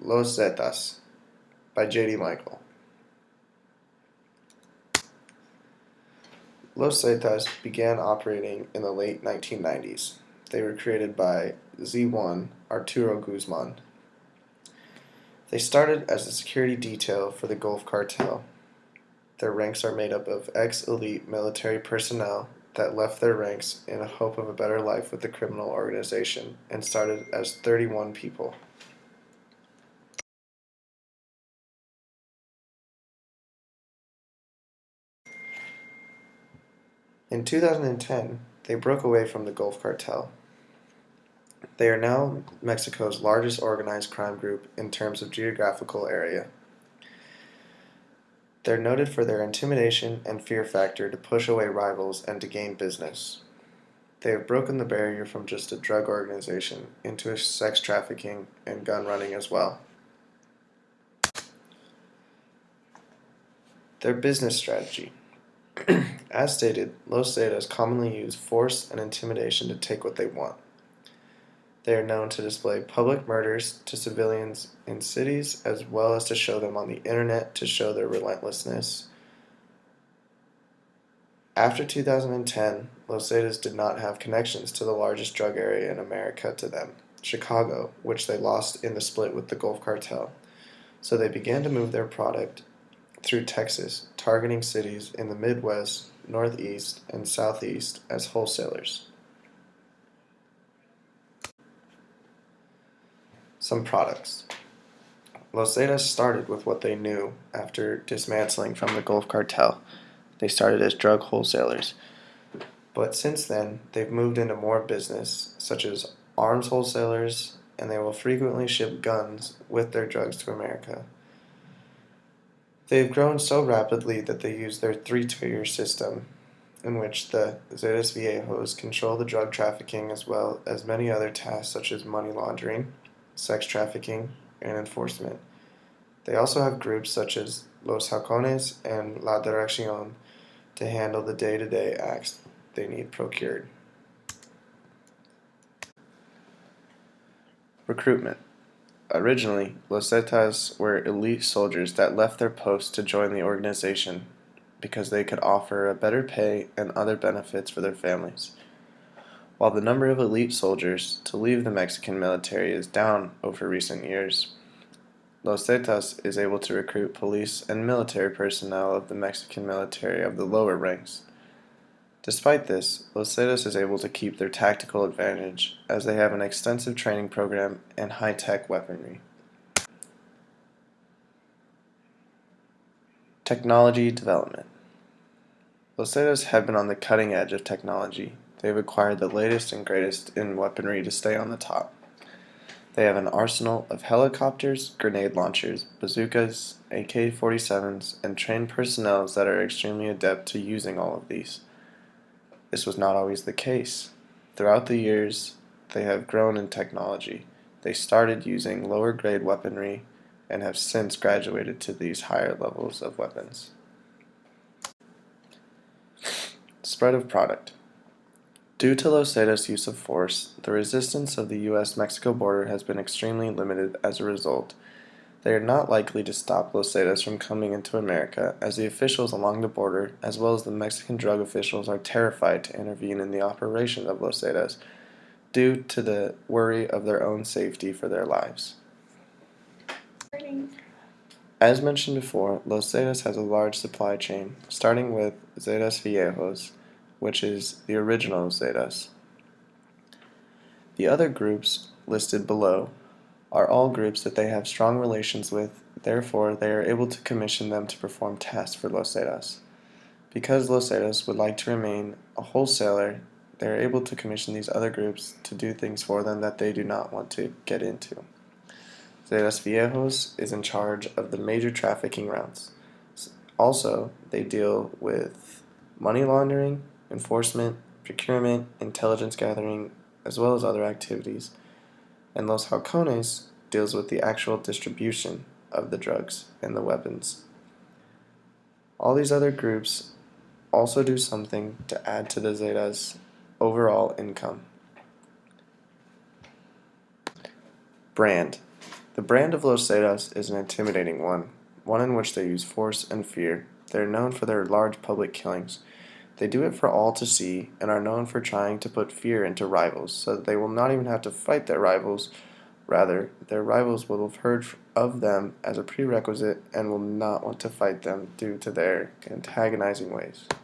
Los Zetas by J.D. Michael. Los Zetas began operating in the late 1990s. They were created by Z1 Arturo Guzman. They started as a security detail for the Gulf Cartel. Their ranks are made up of ex-elite military personnel that left their ranks in a hope of a better life with the criminal organization and started as 31 people. In 2010, they broke away from the Gulf Cartel. They are now Mexico's largest organized crime group in terms of geographical area. They're noted for their intimidation and fear factor to push away rivals and to gain business. They have broken the barrier from just a drug organization into a sex trafficking and gun running as well. Their business strategy. As stated, Los Zetas commonly use force and intimidation to take what they want. They are known to display public murders to civilians in cities as well as to show them on the internet to show their relentlessness. After 2010, Los Zetas did not have connections to the largest drug area in America to them, Chicago, which they lost in the split with the Gulf Cartel. So they began to move their product through Texas, targeting cities in the Midwest, Northeast, and Southeast as wholesalers. Some products. Los Zetas started with what they knew after dismantling from the Gulf Cartel. They started as drug wholesalers. But since then, they've moved into more business, such as arms wholesalers, and they will frequently ship guns with their drugs to America. They've grown so rapidly that they use their three-tier system, in which the Zetas Viejos control the drug trafficking as well as many other tasks such as money laundering, sex trafficking, and enforcement. They also have groups such as Los Halcones and La Dirección to handle the day-to-day acts they need procured. Recruitment. Originally, Los Zetas were elite soldiers that left their posts to join the organization because they could offer a better pay and other benefits for their families. While the number of elite soldiers to leave the Mexican military is down over recent years, Los Zetas is able to recruit police and military personnel of the Mexican military of the lower ranks. Despite this, Los Zetas is able to keep their tactical advantage as they have an extensive training program and high-tech weaponry. Technology development. Los Zetas have been on the cutting edge of technology. They have acquired the latest and greatest in weaponry to stay on the top. They have an arsenal of helicopters, grenade launchers, bazookas, AK-47s, and trained personnel that are extremely adept to using all of these. This was not always the case. Throughout the years, they have grown in technology. They started using lower grade weaponry and have since graduated to these higher levels of weapons. Spread of product. Due to Los Zetas' use of force, the resistance of the U.S.-Mexico border has been extremely limited as a result. They are not likely to stop Los Zetas from coming into America, as the officials along the border, as well as the Mexican drug officials, are terrified to intervene in the operation of Los Zetas due to the worry of their own safety for their lives. As mentioned before, Los Zetas has a large supply chain, starting with Zetas Viejos, which is the original Zetas. The other groups listed below are all groups that they have strong relations with, therefore they are able to commission them to perform tasks for Los Zetas. Because Los Zetas would like to remain a wholesaler, they are able to commission these other groups to do things for them that they do not want to get into. Zetas Viejos is in charge of the major trafficking routes. Also, they deal with money laundering, enforcement, procurement, intelligence gathering, as well as other activities. And Los Halcones deals with the actual distribution of the drugs and the weapons. All these other groups also do something to add to the Zetas' overall income. Brand. The brand of Los Zetas is an intimidating one in which they use force and fear. They are known for their large public killings. They do it for all to see and are known for trying to put fear into rivals so that they will not even have to fight their rivals. Rather, their rivals will have heard of them as a prerequisite and will not want to fight them due to their antagonizing ways.